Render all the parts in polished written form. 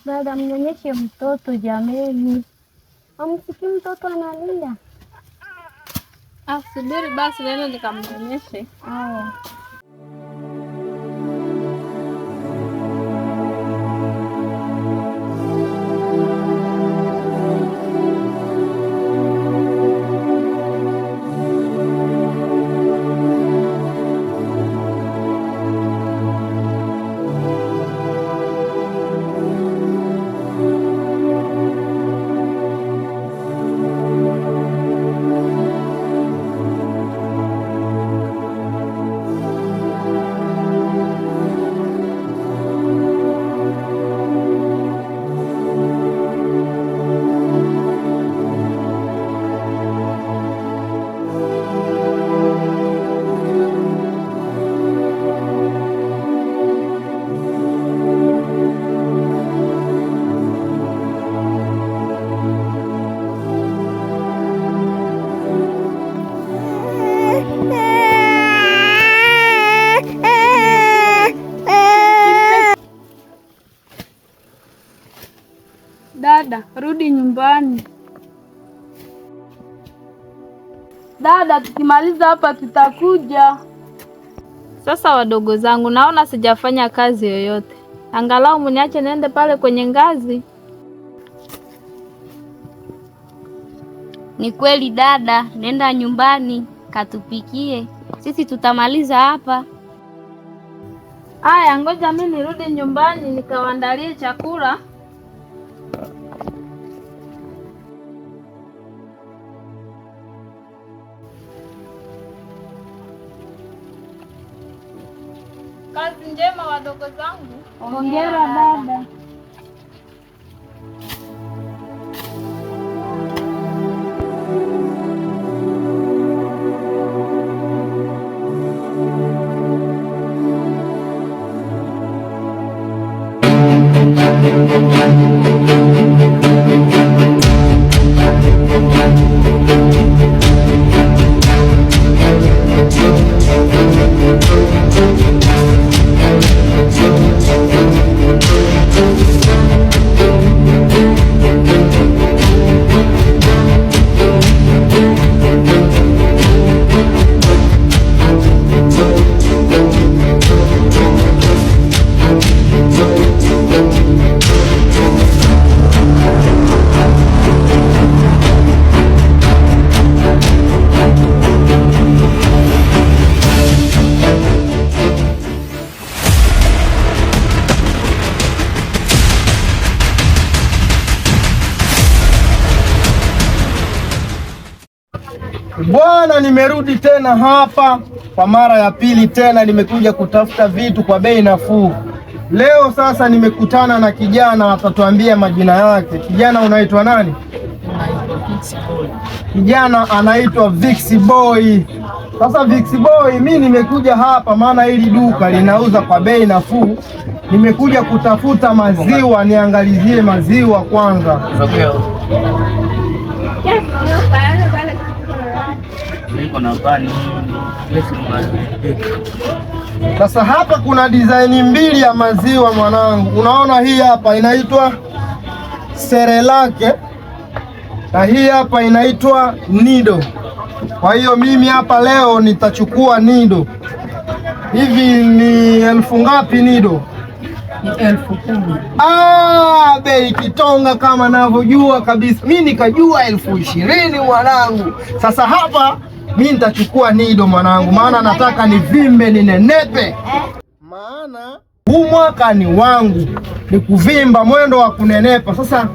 Dada, mnyonyeshe mtoto jameni, amsikii mtoto analia. Subiri basi neno nikamwonyeshe. Dada, rudi nyumbani. Dada, tukimaliza hapa tutakuja. Sasa wadogo zangu, naona sijafanya kazi yoyote. Angalau mniache niende pale kwenye ngazi. Ni kweli dada, nenda nyumbani katupikie. Sisi tutamaliza hapa. Aya, ngoja mimi nirudi nyumbani nikawaandalie chakula. Kazi njema wadogo zangu. Hongera dada. Bwana, nimerudi tena hapa kwa mara ya pili tena, nimekuja kutafuta vitu kwa bei nafuu. Leo sasa nimekutana na kijana, atatuambia majina yake. Kijana unaitwa nani? Kijana anaitwa Vix Boy. Sasa Vix Boy, mimi nimekuja hapa maana hili duka linauza kwa bei nafuu. Nimekuja kutafuta maziwa, niangalizie maziwa kwanza. Sasa hapa kuna design mbili ya maziwa mwanangu. Unaona hii hapa inaitwa Serelake na hii hapa inaitwa Nido. Kwa hiyo mimi hapa leo nitachukua Nido. Hivi ni 1000 ngapi Nido? Ni 10,000. Bei kitonga kama navyojua kabisa. Mimi nikajua 20,000 mwanangu. Sasa hapa mimi nitachukua Nido mwanangu, maana nataka nivimbe ninenepe. Maana huu mwaka ni wangu, ni kuvimba, mwendo wa kunenepa. Sasa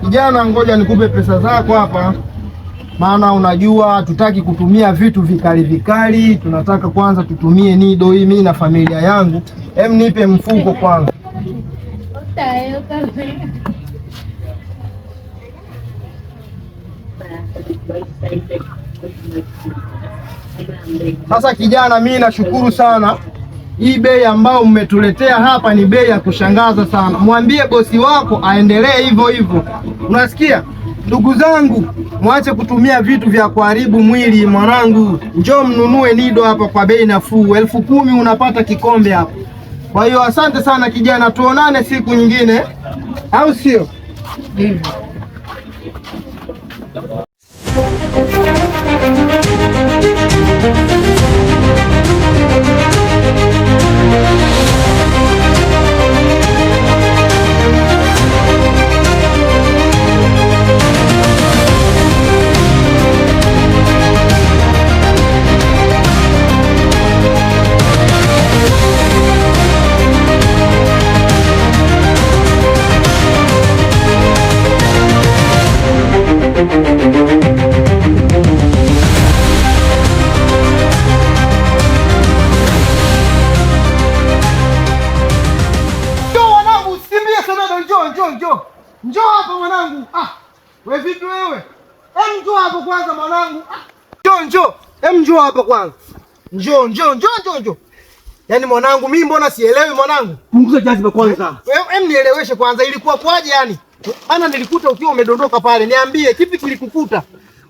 kijana, ngoja nikupe pesa zako hapa, maana unajua hatutaki kutumia vitu vikali vikali, tunataka kwanza tutumie Nido hii, mimi na familia yangu. Hem, nipe mfuko kwanza. Sasa kijana, mimi nashukuru sana. Hii bei ambayo mmetuletea hapa ni bei ya kushangaza sana. Mwambie bosi wako aendelee hivyo hivyo. Unasikia? Ndugu zangu, mwache kutumia vitu vya kuharibu mwili mwanangu. Njoo mnunue Nido hapa kwa bei nafuu. 10,000 unapata kikombe hapa. Kwa hiyo asante sana kijana, tuonane siku nyingine, au sio? wewe. Njoo hapo kwanza mwanangu. Njoo. Njoo hapa kwanza. Njoo. Yaani mwanangu mimi mbona sielewi mwanangu? Punguza jaziba kwanza. Wewe nieleweshe kwanza ilikuwa kwaje yani? Ana nilikuta ukiwa umedondoka pale. Niambie kipi kilikukuta?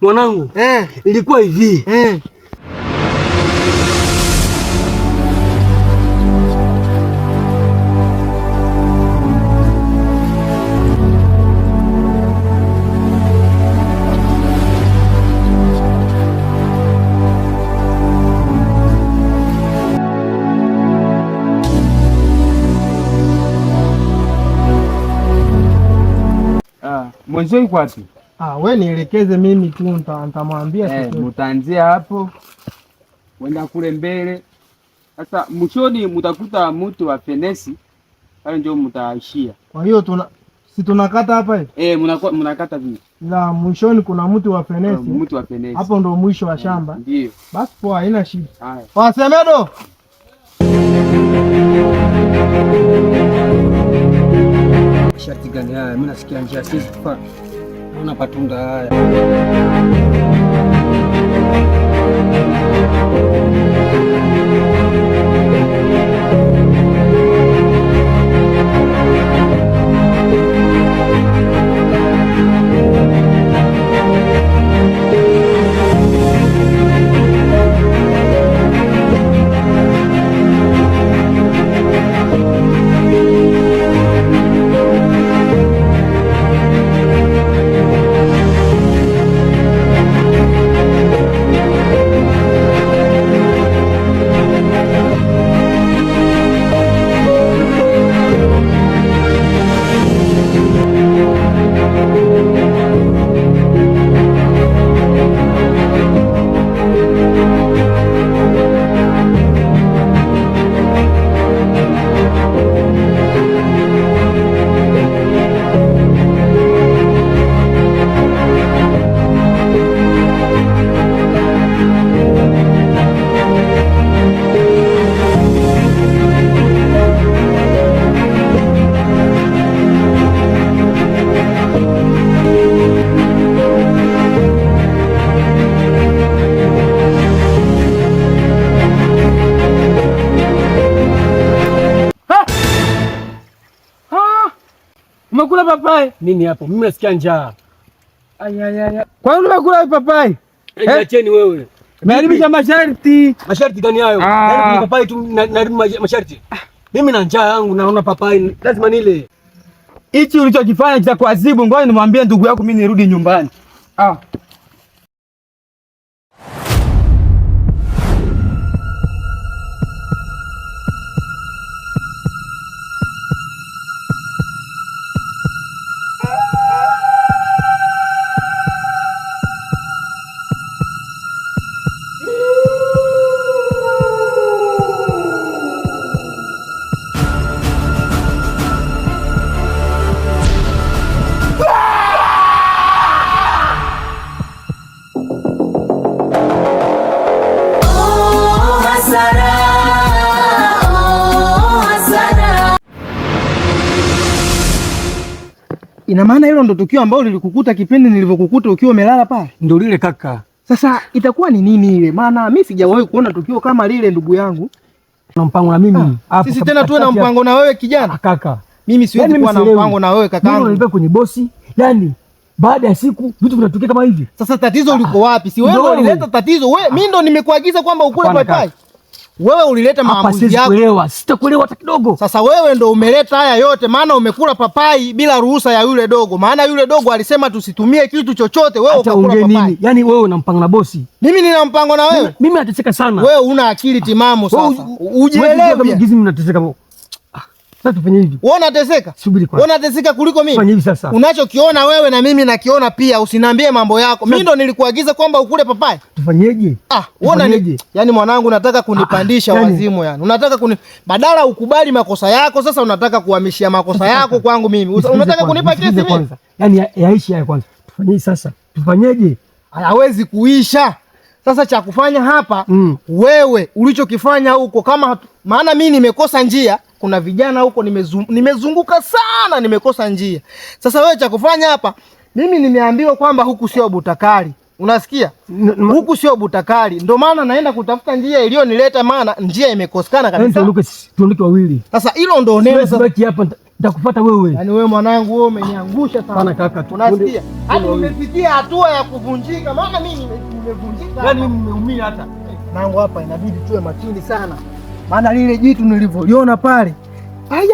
Mwanangu. Ilikuwa hivi. Mwanzo yuko wapi? Wewe nielekeze mimi tu nitamwambia sasa. Mtaanzia hapo. Wenda kule mbele. Sasa mwishoni mtakuta mtu wa fenesi. Pale ndio mtaishia. Kwa hiyo tunakata hapa hivi? Mnakata vipi? La mwishoni kuna mtu wa fenesi. Mtu wa fenesi. Hapo ndo mwisho wa shamba. Ndio. Basi poa, haina shida. Haya. Wasemedo. Sharti gani haya? Mimi nasikia njia sisi kufa. Naona patunda haya. Umekula papai? Nini hapo? Mimi nasikia njaa. Aya. Kwa nini umekula papai? Acheni wewe. Umeharibisha masharti. Masharti gani hayo? Yaani papai tu na masharti. Mimi na njaa yangu naona papai lazima nile. Hichi ulichokifanya cha kuadhibu, ngoja nimwambie ndugu yako mimi nirudi nyumbani. Ina maana hilo ndo tukio ambalo lilikukuta kipindi nilivyokukuta ukiwa umelala pale? Ndio lile kaka. Sasa itakuwa ni nini ile? Maana mimi sijawahi kuona tukio kama lile ndugu yangu. Na mpango na mimi. Sisi tena tuwe na mpango na wewe kijana? Kaka. Mimi siwezi kuwa na mpango na wewe kakaangu. Mimi nilikuwa kwenye bosi. Yaani baada ya siku vitu vinatokea kama hivi. Sasa tatizo liko wapi? Si wewe ulileta tatizo? Wewe mimi ndo nimekuagiza kwamba ukule papai. Wewe ulileta maamuzi yako. Sitakuelewa hata kidogo. Sasa wewe ndo umeleta haya yote, maana umekula papai bila ruhusa ya yule dogo. Maana yule dogo alisema tusitumie kitu chochote, wewe ukakula papai. Yaani wewe una mpango na bosi. Mimi nina mpango na wewe. Mimi nateseka sana. Wewe una akili timamu sasa. Ujielewe. Gizi mimi nateseka. Sasa tufanye hivi. Wewe unateseka? Subiri kwanza. Wewe unateseka kuliko mimi? Fanya hivi sasa. Unachokiona wewe na mimi nakiona pia, usiniambie mambo yako. Mimi ndo nilikuagiza kwamba ukule papai. Tufanyeje? Unaona yaani mwanangu unataka kunipandisha wazimu yani. Unataka badala ukubali makosa yako, sasa unataka kuhamishia makosa yako kwangu mimi. Unataka kunipa kesi mimi? Kwanza. Yaani yaishi haya kwanza. Tufanyeje sasa? Tufanyeje? Hayawezi kuisha. Sasa cha kufanya hapa wewe ulichokifanya huko kama maana mimi nimekosa njia, kuna vijana huko nimezunguka sana nimekosa njia. Sasa wewe cha kufanya hapa Mimi nimeambiwa kwamba huku sio Butakali. Unasikia? Huku sio Butakali. Ndio maana naenda kutafuta njia iliyonileta, maana njia imekosekana kabisa. Tuondoke wawili. Sasa hilo ndio neno sasa. Baki hapa nitakufuata wewe. Yaani wewe mwanangu wewe umeniangusha sana kaka. Unasikia? Hadi nimefikia hatua ya kuvunjika, maana mimi nimevunjika. Yaani mimi nimeumia hata. Nangu hapa inabidi tuwe makini sana. Maana lile jitu nilivyoliona pale. Ay.